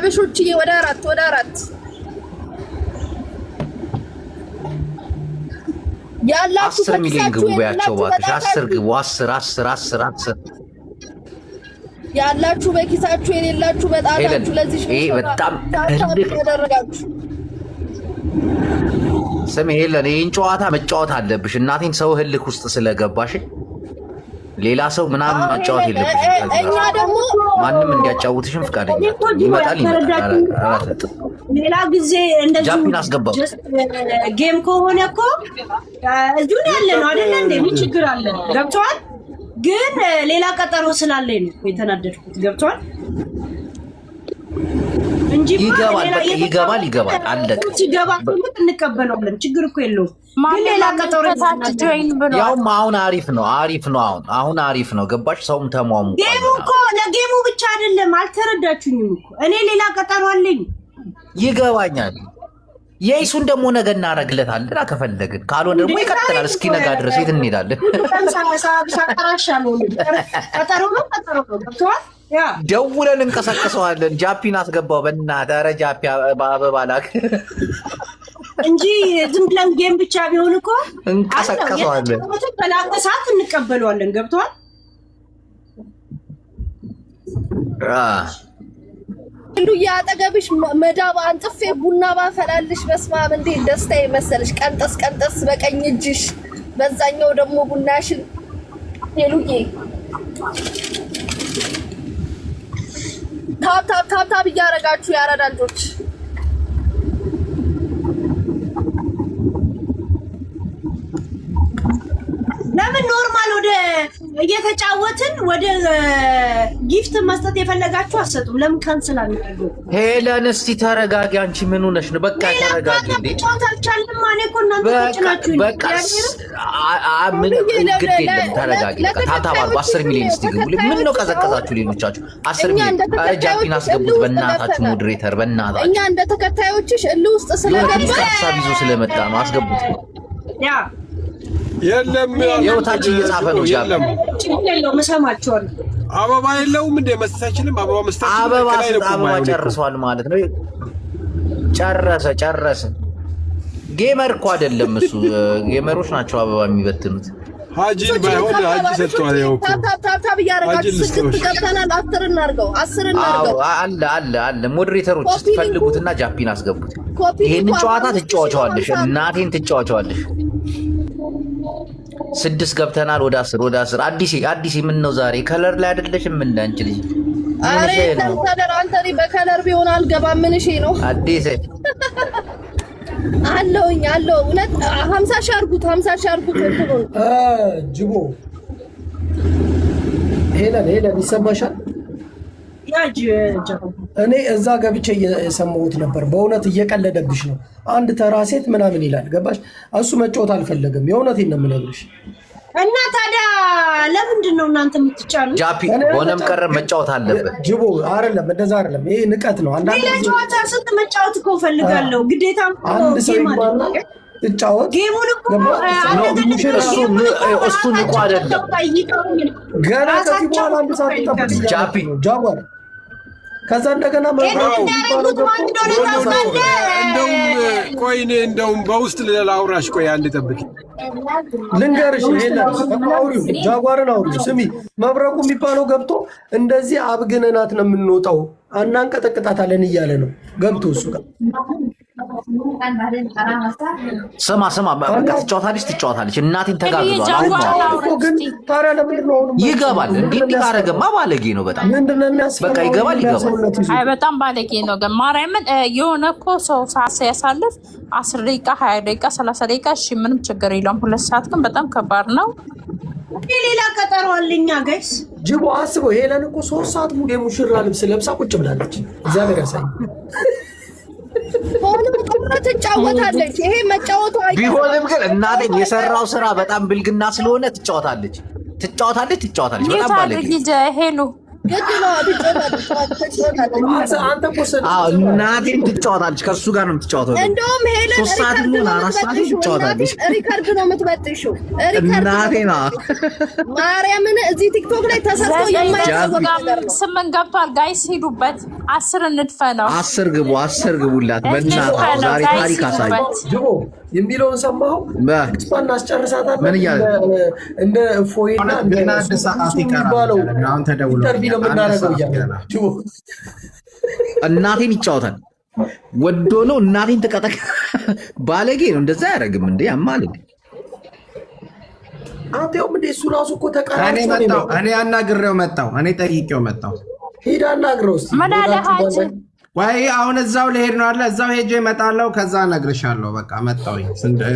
አበሾች ወደ አራት ያላችሁ 10 ሚሊዮን ግቡ ያቸው እባክሽ 10 ግቡ 10 ያላችሁ በኪሳችሁ የሌላችሁ በጣታችሁ ለዚህ ይሄ በጣም ተደረጋችሁ። ስም ሄለን ይሄን ጨዋታ መጫወት አለብሽ። እናቴን ሰው ህልክ ውስጥ ስለገባሽ ሌላ ሰው ምናምን ማጫወት የለብሽ። እኛ ደግሞ ማንም እንዲያጫውትሽም ፍቃደኛ ይመጣል። ሌላ ጊዜ እንደዚህ ጃፒን አስገባው ጌም ከሆነ እኮ እዚሁ ያለ ነው አይደል እንዴ? ምን ችግር አለ? ገብቷል። ግን ሌላ ቀጠሮ ስላለኝ ነው የተናደድኩት። ገብቷል እንጂ ይገባል አለቀ። ሲገባ እንቀበለዋለን። ችግር እኮ የለውም። ግን ሌላ ቀጠሮ ያውም አሁን አሪፍ ነው። አሁን አሪፍ ነው። ገባሽ? ሰውም ተሟሙ። ጌሙ እኮ ለጌሙ ብቻ አይደለም። አልተረዳችሁኝም እኮ እኔ ሌላ ቀጠሮ አለኝ። ይገባኛል። የይሱን ደግሞ ነገ እናረግለታለን ከፈለግን፣ ካልሆነ ደግሞ ይቀጥላል። እስኪ ነጋ ድረስ የት እንሄዳለን? ደውለን እንቀሰቅሰዋለን። ጃፒን አስገባው በእናትህ። ኧረ ጃፒ በአበባ ላክ እንጂ ዝም ብለን ጌም ብቻ ቢሆን እኮ እንቀሰቅሰዋለን። በላቀ ሰዓት እንቀበለዋለን። ገብቷል። ሁሉ ያጠገብሽ መዳብ አንጥፌ ቡና ባፈላልሽ። በስመ አብ እንዴ ደስታዬ መሰለሽ። ቀንጠስ በቀኝ እጅሽ፣ በዛኛው ደግሞ ቡናሽን። ሄሉዬ ታፕ እያረጋችሁ ያረዳ ልጆች ለምን ኖርማል ወደ እየተጫወትን ወደ ጊፍት መስጠት የፈለጋችሁ አሰጡም? ለምን ካንስል አድርገው? ሄለን እስቲ ተረጋጊ። አንቺ ምን ሆነሽ ነው? በቃ ተረጋጊ እንዴ። በቃ ምን ግድ የለም ተረጋጊ። በቃ ታታባር 10 ሚሊዮን እስቲ ግቡ። ምን ነው ቀዘቀዛችሁ ሌሎቻችሁ? 10 ሚሊዮን ጃፒን አስገቡት በእናታችሁ። ሞዴሬተር በእናታችሁ እኛ እንደ ተከታዮችሽ እልህ ውስጥ ስለገባ ሀሳብ ይዞ ስለመጣ ነው። አስገቡት። ያ የለም የውታች እየጻፈ ነው። የለም መሰማቸዋለሁ። አበባ የለውም እንደ መስጠት አይችልም። አበባ መስጠት አበባ ጨርሷል ማለት ነው። ጨረሰ። ጌመር እኮ አይደለም እሱ። ጌመሮች ናቸው አበባ የሚበትኑት። ሀጂን ባይሆን ሀጂ ሰጥቷል። ያው ታፕ እያረጋችሁ 6 ገብተናል። 10 እናርገው። አለ ሞዴሬተሮች ስትፈልጉትና ጃፒን አስገቡት። ይሄን ጨዋታ ትጫወቻለሽ። እናቴን ትጫወቻለሽ። 6 ገብተናል። ወደ 10 አዲስ ምን ነው ዛሬ ከለር ላይ አይደለሽም? ምን አንቺ ልጅ አሬ ከለር አንተ በከለር ቢሆን አልገባም። ምን እሺ ነው አዲስ አለው እውነት 50 ሺህ አድርጉት። እንትኑን ጅቦ ሄለን ይሰማሻል? እኔ እዛ ገብቼ እየሰማሁት ነበር። በእውነት እየቀለደብሽ ነው። አንድ ተራ ሴት ምናምን ይላል። ገባሽ? እሱ መጫወት አልፈለግም። የእውነቴን ነው የምነግርሽ። እና ታዲያ ለምንድን ነው እናንተ የምትጫሉ? ጃፒ ሆነም ቀረ መጫወት አለበት። ጅቦ አይደለም፣ እንደዛ አይደለም። ይሄ ንቀት ነው። አንዳንድ ሌላ ጨዋታ ስንት መጫወት እኮ ፈልጋለሁ። ግዴታ አንድ ሰው ይባልና ትጫወት ጌሙን እኮ እሱ ንቁ አይደለም። ገና ከዚህ በኋላ አንድ ሰዓት ጠብቅ ጃፒ ጃጓር ከዛ እንደገና እንደውም በውስጥ ላውራሽ። ቆይ አንድ ጠብቂ ልንገርሽ። አውሪው ጃጓርን አውሪው። ስሚ መብረቁ የሚባለው ገብቶ እንደዚህ አብግነናት ነው የምንወጣው፣ እናንቀጠቅጣታለን እያለ ነው ገብቶ እሱ ጋር። ስማ በቃ ትጫወታለች። እናቴን ተጋግዟል። አሁን ግን ታዲያ ለምንድን ነው አሁን ይገባል? እንዲህ ካረገማ ባለጌ ነው በጣም። ምንድነው የሚያስፈልገው? በቃ ይገባል። አይ በጣም ባለጌ ነው። ግን ማርያምን የሆነ እኮ ሰው ሰዓት ሲያሳልፍ 10 ደቂቃ 20 ደቂቃ 30 ደቂቃ እሺ ምንም ችግር የለውም። 2 ሰዓት ግን በጣም ከባድ ነው። ሌላ ቀጠሮ አለኛ ጋይስ። ጅቦ አስበው። ሄለን እኮ 3 ሰዓት ሙሉ የሙሽራ ልብስ ለብሳ ቁጭ ብላለች። እግዚአብሔር ያሳይ። ትጫወታለች። ይሄ መጫወቱ ቢሆንም ግን እናቴን የሰራው ስራ በጣም ብልግና ስለሆነ ትጫወታለች። በጣም ባለጌ ሄሉ እናቴን ትጫወታለች፣ ከእሱ ጋር ነው የምትጫወተው። እንደውም ሄለን ሪከርድ ነው የምትበጥሺው። እናቴና ማርያምን እዚህ ቲክቶክ ላይ ተሰርቶ ስምን ገብቷል። ጋይስ ሂዱበት፣ 10 እንድፈነው። 10 ግቡ፣ 10 ግቡላት በእናትህ። ዛሬ ታሪክ አሳዩ የሚለውን ሰማሁ። ስፓና አስጨርሳታለሁ። ምን እያለ እንደ ፎይና ገና አዲስ ሰዓት ይቀራል። አሁን ተደውሎ ኢንተርቪው ነው የምናደርገው እያለ እናቴን ይጫወታል። ወዶ ነው እናቴን ተቀጠቀ። ባለጌ ነው። እንደዛ አያደርግም እንዴ? ያማል እንዴ? አንተው ምን እሱ ራሱ እኮ ተቀራራቢ እኔ መጣሁ። እኔ አናግሬው መጣሁ። እኔ ጠይቄው መጣሁ። ሄዳ አናግረው እስቲ ምን አለ ሀጂ? ወይ አሁን እዛው ልሄድ ነው አለ። እዛው ሄጄ እመጣለሁ። ከዛ እነግርሻለሁ። በቃ መጣሁኝ።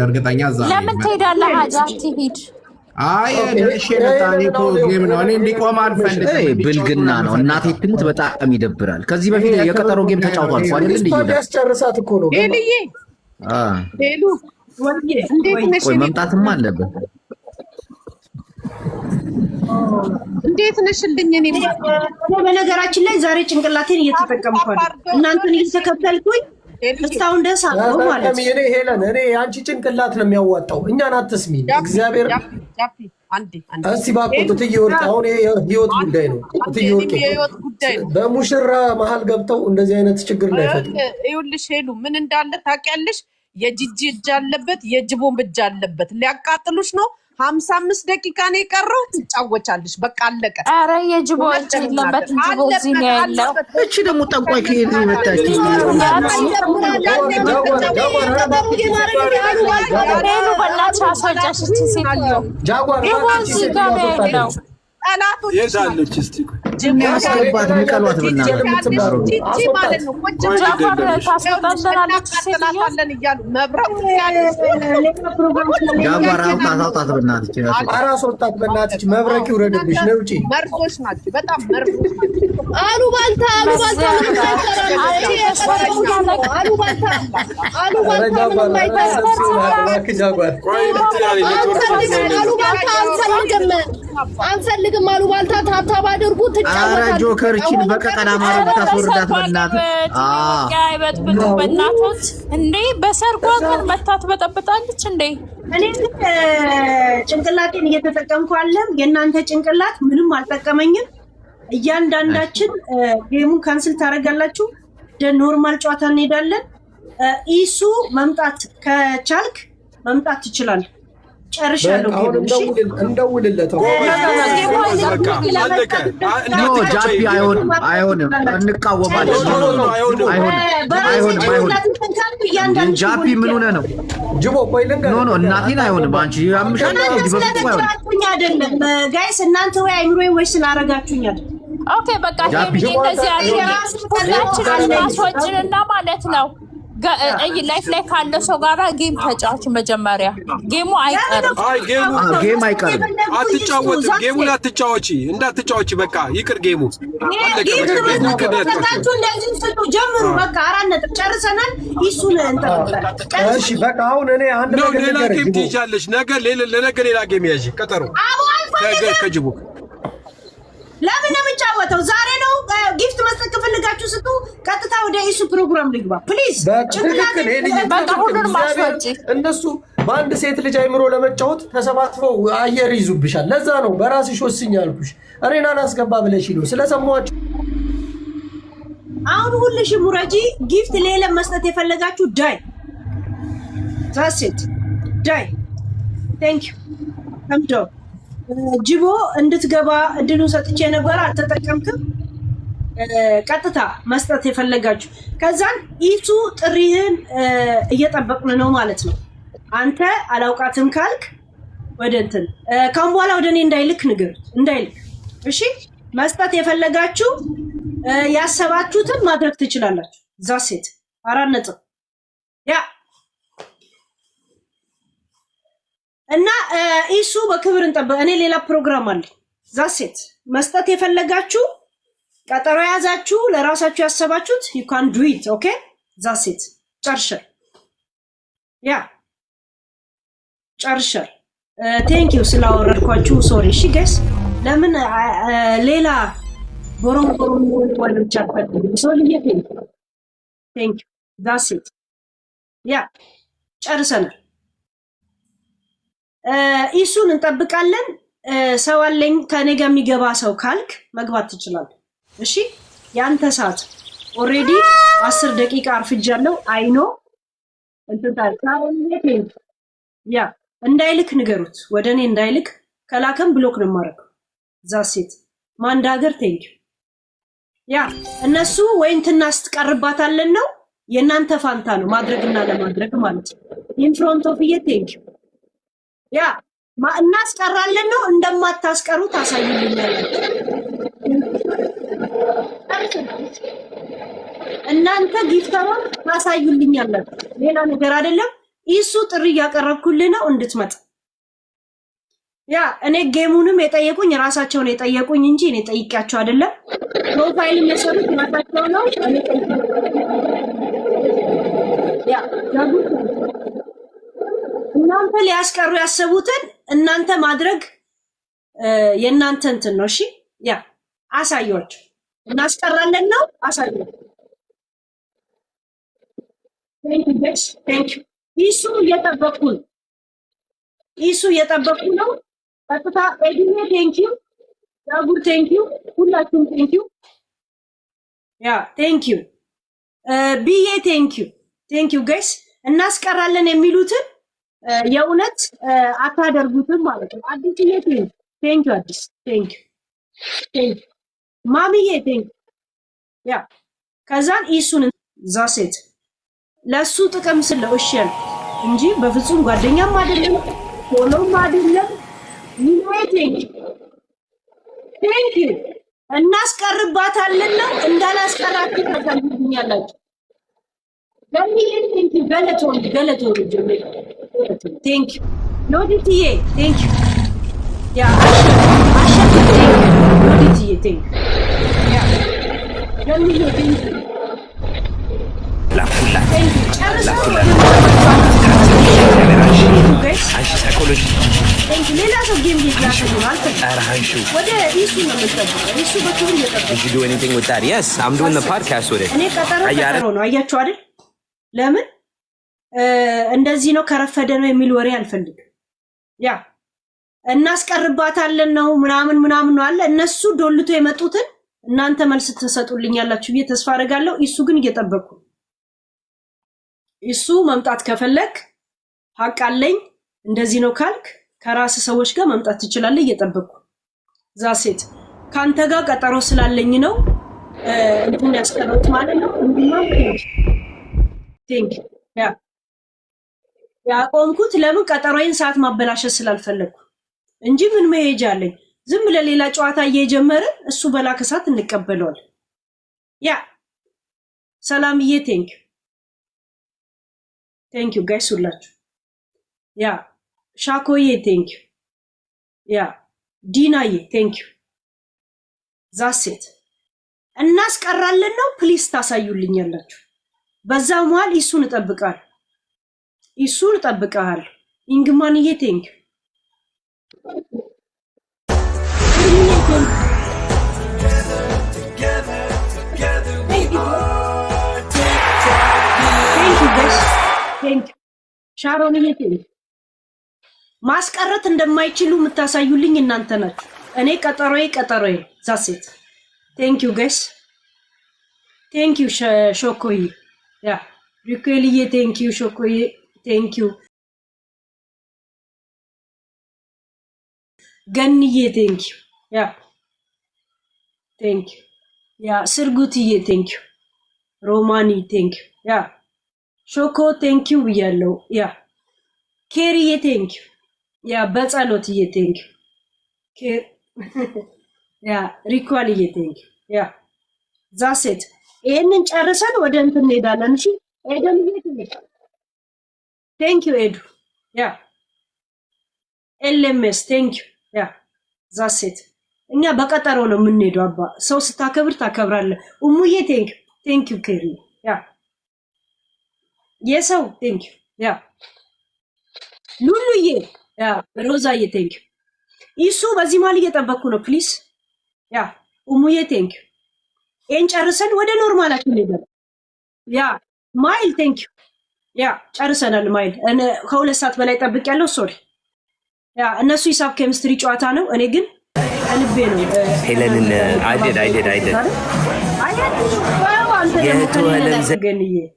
እርግጠኛ እዛ ለምን ትሄዳለህ ሀጂ? አትሂድ። አይ እሺ መጣኔ እኮ ጌም ነው። እኔ እንዲቆም አልፈልግም። ብልግና ነው። እናቴ ትሙት በጣም ይደብራል። ከዚህ በፊት የቀጠሮ ጌም ተጫውቷል እኮ አይደል? እንዴ ያስጨርሳት እኮ ነው። ሄልዬ ሄሉ ቆይ መምጣትም አለበት። እንዴት ነሽልኝ? እኔ በነገራችን ላይ ዛሬ ጭንቅላቴን እየተጠቀምኩ እናንተን እየተከተልኩኝ እስካሁን ደስ አለው ማለት ነው። እኔ አንቺ ጭንቅላት ነው የሚያዋጣው፣ እኛን አትስሚ። እግዚአብሔር እስቲ እባክህ ትዬ ወርቅ፣ አሁን የህይወት ጉዳይ ነው። ትዬ ወርቅ በሙሽራ መሀል ገብተው እንደዚህ አይነት ችግር እንዳይፈጥሩ። ይኸውልሽ ሄሉ ምን እንዳለ ታውቂያለሽ? የጂጂ እጅ አለበት፣ የጅቦም እጅ አለበት። ሊያቃጥሉሽ ነው። 55 ደቂቃ ነው የቀረው። ትጫወቻለሽ። በቃ አለቀ። ኧረ የጅቦ እጅ የለበት እንጂ በዚህ ነው ያለው። እቺ ደግሞ ጠንቋይ ከሄድ ነው የመጣች። ሄሉ በእናትሽ አስወጫሽ። እቺ ሴትዮ ይኸው እዚህ ጋር ነው ያለው። ጠላቶች የታለች? እስቲ ያስገባት ንቀሏት በእናትህ። ጂጂ ማለት ነው። ጃፋር ታስወጣለናለች ሴትዮ እያሉ መብራት ጃፋር አውጣት በእናትህ። አራስ ወጣት በእናትህ። መብረቅ ይውረድብሽ ነው። ውጪ መርዞች ናቸው። በጣም መርዞች አሉባልታ አንፈልግም። አሉባልታ ታብታብ አድርጉ። ኧረ ጆከር እቺን በቀጠና ማረግ ታስወርዳት በእናትህ። አይበጥብጡ በእናቶች እንዴ! በሰርጓ ቀን መታት በጠብጣለች እንዴ! እኔ ጭንቅላቴን እየተጠቀምኩ አለም። የእናንተ ጭንቅላት ምንም አልጠቀመኝም። እያንዳንዳችን ጌሙን ካንስል ታደርጋላችሁ። ኖርማል ጨዋታ እንሄዳለን። ኢሱ መምጣት ከቻልክ መምጣት ትችላለህ። ጨርሻለሁ። እንደውልለት ጃፒ አይሆንም፣ እንቃወማለን። አይሆንም። ጃፒ ምን ሆነ ነው? ጅቦ ቆይ ልንገርህ። ኖ እናቴን አይሆንም። አንቺ ያምሻል። አይደለም ጋይስ፣ እናንተ ወይ አይምሮ ወይ ስላረጋችሁኝ አይደል? ኦኬ በቃ እንደዚህ ሁላችንን ማስወጭንና ማለት ነው። ላይፍ ላይ ካለ ሰው ጋራ ጌም ተጫዋች መጀመሪያ ጌሙ አይቀርም። ጌም አይቀርም። አትጫወትም። ጌሙን አትጫወቺ፣ እንዳትጫወቺ። በቃ ይቅር ጌሙ። ጀምሩ። በቃ 4 ነጥብ ጨርሰናል። ይሱን እሺ በቃ አሁን እኔ አንድ ነገር ሌላ ጌም ትይዣለሽ። ለነገ ሌላ ጌም ያዥ። ቀጠሮ ከጅቡ ለምን ነው የምንጫወተው? ዛሬ ነው ጊፍት መስጠት ከፈልጋችሁ ስጡ። ቀጥታ ወደ ኢሱ ፕሮግራም ልግባ ፕሊዝ። እነሱ በአንድ ሴት ልጅ አይምሮ ለመጫወት ተሰባስበው አየር ይዙብሻል። ለዛ ነው በራስሽ ወስኝ ያልኩሽ። እኔን አላስገባ ብለሽ ነው ስለሰማችሁ። አሁን ሁልሽም ሙረጂ ጊፍት ሌላ መስጠት የፈለጋችሁ ዳይ ዛሴት ዳይ ቴንክ ዩ ከምዶ ጅቦ እንድትገባ እድሉን ሰጥቼ ነበር፣ አልተጠቀምክም። ቀጥታ መስጠት የፈለጋችሁ ከዛን ኢቱ ጥሪህን እየጠበቅን ነው ማለት ነው። አንተ አላውቃትም ካልክ ወደ እንትን ካሁን በኋላ ወደ እኔ እንዳይልክ ንገር፣ እንዳይልክ። እሺ መስጠት የፈለጋችሁ ያሰባችሁትን ማድረግ ትችላላችሁ። ዛሴት 4 ነጥብ ያ እና ኢሱ በክብር እንጠብቅ። እኔ ሌላ ፕሮግራም አለ። ዛሴት መስጠት የፈለጋችሁ ቀጠሮ የያዛችሁ ለራሳችሁ ያሰባችሁት you can do it okay ዛሴት ጨርሻል። ያ ጨርሻል። ቴንክ ዩ ስላወረድኳችሁ ሶሪ። እሺ ጋይስ ለምን ሌላ ቦሮም ወንዶች አልፈልግም። ሶልዬ ቴንክ ዩ ዳትስ ኢት ያ ጨርሰናል። ኢሱን እንጠብቃለን። ሰው አለኝ ከኔ ጋር የሚገባ ሰው ካልክ መግባት ትችላለህ። እሺ ያንተ ሰዓት ኦልሬዲ 10 ደቂቃ አርፍጃለሁ። አይኖ ያ እንዳይልክ ንገሩት፣ ወደ እኔ እንዳይልክ። ከላከም ብሎክ ነው የማደርገው። ዛሴት ማንዳገር ቴንክ ያ እነሱ ወይ እንትና ስትቀርባታለን ነው የእናንተ ፋንታ ነው ማድረግና ለማድረግ ማለት ነው። ኢን ፍሮንት ኦፍ ቴንክ ያ እናስቀራለን ነው እንደማታስቀሩ ታሳዩልኛል። እናንተ ጊፍተሮን ታሳዩልኛላችሁ፣ ሌላ ነገር አይደለም። ኢሱ ጥሪ እያቀረብኩልህ ነው እንድትመጣ። ያ እኔ ጌሙንም የጠየቁኝ ራሳቸውን የጠየቁኝ እንጂ እኔ ጠይቄያቸው አይደለም። ፕሮፋይል የሰሩት ራሳቸው ነው። ያ እናንተ ሊያስቀሩ ያሰቡትን እናንተ ማድረግ የእናንተ እንትን ነው። እሺ ያ አሳያችሁ፣ እናስቀራለን ነው አሳያችሁ። ቴንክ ዩ ኢሱ እየጠበቁ ነው። ኢሱ እየጠበቁ ነው። ቀጥታ ኤዲኔ ቴንክ ዩ፣ ዳጉር ቴንክ ዩ፣ ሁላችሁም ቴንክ ዩ። ያ ቴንክ ዩ ቢዬ ቴንክ ዩ ጋይስ። እናስቀራለን የሚሉትን የእውነት አታደርጉትም ማለት ነው። አዲስዬ ቴንክ ዩ፣ አዲስ ቴንክ ዩ፣ ማሚዬ ቴንክ ያ ከዛን ኢሱን ዛሴት ለሱ ጥቅም ስለው እሺ ያለ እንጂ በፍጹም ጓደኛም አይደለም ሆኖም አይደለም። ቴንክ ዩ እናስቀርባታለን ነው እንዳላስቀራችሁ ታሳዩኛላችሁ። ቴንክ ዩ ገለቶ ቴንክ ዩ ሎዲትዬ ቴንክ ዩ ያ አሸት ሎዲትዬ ቴንክ ዩ ያ ገሚዬ ቴንክ ዩ ሌላ ሰው ጌም ወደ ኢሱ ነው የምጠብቀው። ኢሱ በክብር እኔ ቀጠሮ ነው። አያችሁ አይደል? ለምን እንደዚህ ነው ከረፈደ ነው የሚል ወሬ አልፈልግም። ያ እናስቀርባታለን ነው ምናምን ነው አለ። እነሱ ዶልቶ የመጡትን እናንተ መልስ ትሰጡልኛላችሁ ብዬ ተስፋ አደርጋለሁ። ኢሱ ግን እየጠበቁ ኢሱ መምጣት ከፈለክ ሀቅ አለኝ እንደዚህ ነው ካልክ ከራስ ሰዎች ጋር መምጣት ትችላለህ። እየጠበቁ ዛሴት ካንተ ጋር ቀጠሮ ስላለኝ ነው እንትን ያስቀረውት ማለት ነው። ቴንክ ያ ቆምኩት። ለምን ቀጠሮዬን ሰዓት ማበላሸት ስላልፈለግኩ እንጂ ምን መሄጃ አለኝ። ዝም ለሌላ ጨዋታ እየጀመርን እሱ በላከ ሰዓት እንቀበለዋል። ያ ሰላምዬ ቴንክ ዩ ጋይስ ሁላችሁ። ያ ሻኮዬ ቴንክ ዩ። ያ ዲናዬ ቴንክ ዩ። ዛሴት እናስቀራለን ነው ፕሊስ ታሳዩልኛላችሁ። በዛ መሃል ኢሱን እጠብቃለሁ። ኢንግማንዬ ቴንክ ዩ። ቴንክ ሻሮንዬ ቴንክ ማስቀረት እንደማይችሉ የምታሳዩልኝ እናንተ ናችሁ። እኔ ቀጠሮዬ ዛሴት ቴንክ ዩ ጋይስ ቴንክ ዩ ሾኮዬ ያ ሪኩልዬ ቴንክ ዩ ሾኮዬ ቴንክ ዩ ገንዬ ቴንክ ዩ ያ ቴንክ ዩ ያ ስርጉትዬ ቴንክ ዩ ሮማኒ ቴንክ ዩ ያ ሾኮ ቴንክ ዩ ብያለሁ። ያ ኬሪዬ ቴንክ ዩ ያ በጸሎትዬ ቴንክ ዩ ያ ሪኳልዬ ቴንክ ዩ ያ ዛሴት ይሄንን ጨርሰን ወደ እንትን እንሄዳለን። እሺ ኤደንዬ ቴንክ ዩ ኤዱ ያ ኤልኤምኤስ ቴንክ ዩ ያ ዛሴት እኛ በቀጠሮ ነው የምንሄደው። አባ ሰው ስታከብር ታከብራለህ። እሙዬ ቴንክ ዩ ኬሪ ያ የሰው ቴንክ ዩ ያ ሉሉዬ ያ ሮዛዬ ቴንክ ዩ ኢሱ በዚህ መሀል እየጠበቅኩ ነው ፕሊዝ ያ እሙዬ ቴንክ ዩ ይሄን ጨርሰን ወደ ኖርማላችን ሄደን ያ ማይል ቴንክ ዩ ያ ጨርሰናል። ማይል ከ2 ሰዓት በላይ ጠብቄያለሁ። ሶሪ ያ እነሱ ሂሳብ ኬሚስትሪ ጨዋታ ነው። እኔ ግን ልቤ ነው ሄለንን አይደድ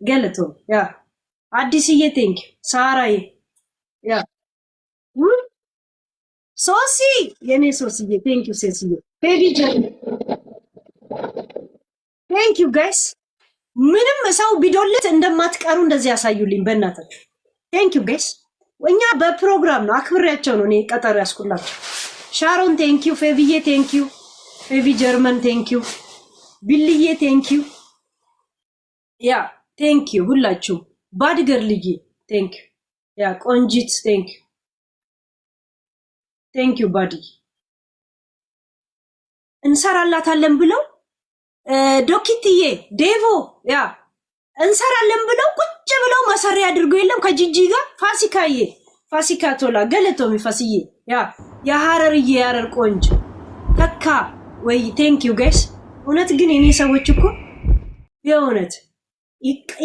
ገለቶ ያ አዲስዬ ቴንክ ዩ ሳራዬ ያ ሶሲ የኔ ሶሲዬ ቴንክ ዩ ሴሲዬ ፔቪጀ ቴንክ ዩ ጋይስ ምንም ሰው ቢዶልት እንደማትቀሩ እንደዚህ ያሳዩልኝ በእናታችሁ። ቴንክ ዩ ጋይስ እኛ በፕሮግራም ነው አክብሬያቸው ነው እኔ ቀጠሮ ያስኩላቸው። ሻሮን ቴንክ ዩ ፌቪዬ ቴንክ ዩ ፌቪ ጀርመን ቴንክ ዩ ቢልዬ ቴንክ ዩ ያ ቴንክ ዩ ሁላችሁ ባድገር ልዬ ቴንክ ዩ ያ ቆንጂት ቴንክ ዩ ቴንክ ዩ ባዲ እንሰራላታለን ብለው ዶኪትዬ ዴቮ ያ እንሰራለን ብለው ቁጭ ብለው ማሰሪያ አድርገው የለም ከጂጂ ጋር ፋሲካ ቶላ ገለቶሚ ፋሲዬ ያ የሐረርዬ ያረር ቆንጆ ተካ ወይ ቴንክ ዩ ጋይስ። እውነት ግን የኔ ሰዎች እኮ የእውነት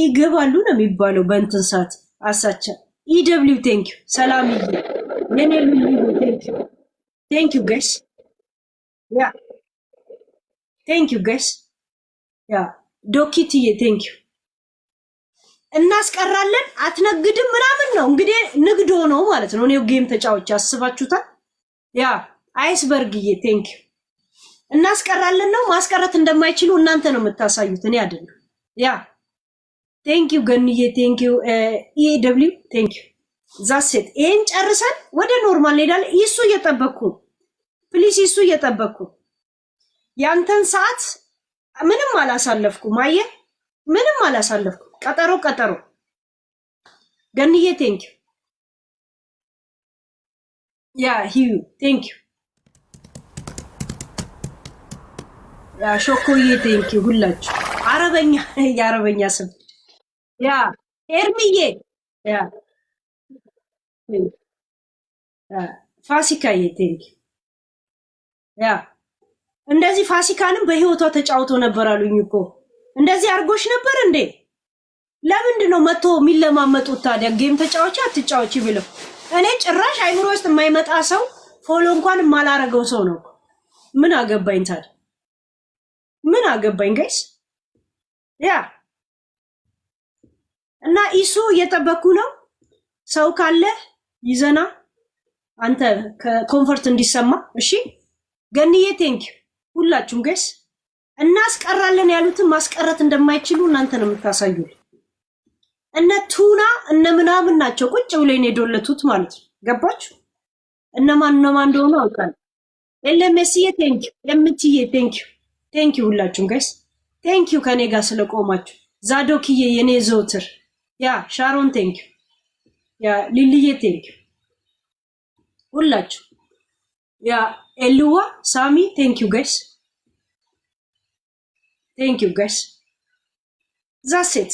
ይገባሉ ነው የሚባለው በእንትን ሰዓት አሳቻ ኢደብሊው ቴንክ ዩ ሰላምዬ የኔ ቴንክ ዩ ጋይስ ያ ቴንክ ዩ ጋይስ ያ ዶኪትዬ ቴንክ ዩ እናስቀራለን አትነግድም ምናምን ነው እንግዲህ ንግዶ ነው ማለት ነው። እኔው ጌም ተጫዎች አስባችሁታል። ያ አይስበርግዬ ቴንክ ዩ እናስቀራለን ነው ማስቀረት እንደማይችሉ እናንተ ነው የምታሳዩት እኔ አይደለም። ያ ቴንክ ዩ ገንዬ ቴንክ ዩ ኢደብሊው ቴንክ ዩ ዛሴት ይሄን ጨርሰን ወደ ኖርማል እንሄዳለን። ይሱ እየጠበቅኩ ፕሊስ ይሱ እየጠበቅኩ ያንተን ሰዓት ምንም አላሳለፍኩም። አየህ ምንም አላሳለፍኩም። ቀጠሮ ገንዬ ቴንክ ዩ ያ ሂዩ ቴንክ ዩ ያ ሾኮዬ ቴንክ ዩ ሁላችሁ አረበኛ የአረበኛ ስም ያ ኤርሚዬ ያ ፋሲካዬ ቴንክ ዩ ያ እንደዚህ ፋሲካንም በህይወቷ ተጫውቶ ነበር አሉኝ እኮ እንደዚህ አርጎሽ ነበር እንዴ? ለምንድን ነው መጥቶ የሚለማመጡት ታዲያ? ጌም ተጫዋች አትጫዋች ብለው እኔ ጭራሽ አይምሮ ውስጥ የማይመጣ ሰው ፎሎ እንኳን የማላረገው ሰው ነው። ምን አገባኝ ታዲያ? ምን አገባኝ ጋይስ? ያ እና ኢሱ እየጠበኩ ነው። ሰው ካለ ይዘና አንተ ኮምፎርት እንዲሰማ እሺ። ገንዬ ቴንክ ዩ ሁላችሁም ጋይስ። እናስቀራለን ያሉትን ማስቀረት እንደማይችሉ እናንተ ነው የምታሳዩት። እነ ቱና እነ ምናምን ናቸው ቁጭ ብለው የዶለቱት ማለት ነው። ገባችሁ? እነማን እንደሆነ አውቃለሁ። ኤልኤምኤስዬ ቴንክ ዩ ኤምቲዬ ቴንክ ዩ ሁላችሁም ጋይስ ቴንክ ዩ ከኔ ጋር ስለቆማችሁ። ዛዶክዬ የኔ ዘውትር ያ ሻሮን ቴንክ ዩ ያ ሊልዬ ቴንክ ዩ ሁላችሁ ያ ኤልዋ ሳሚ ቴንክ ዩ ጋይስ ዛሴት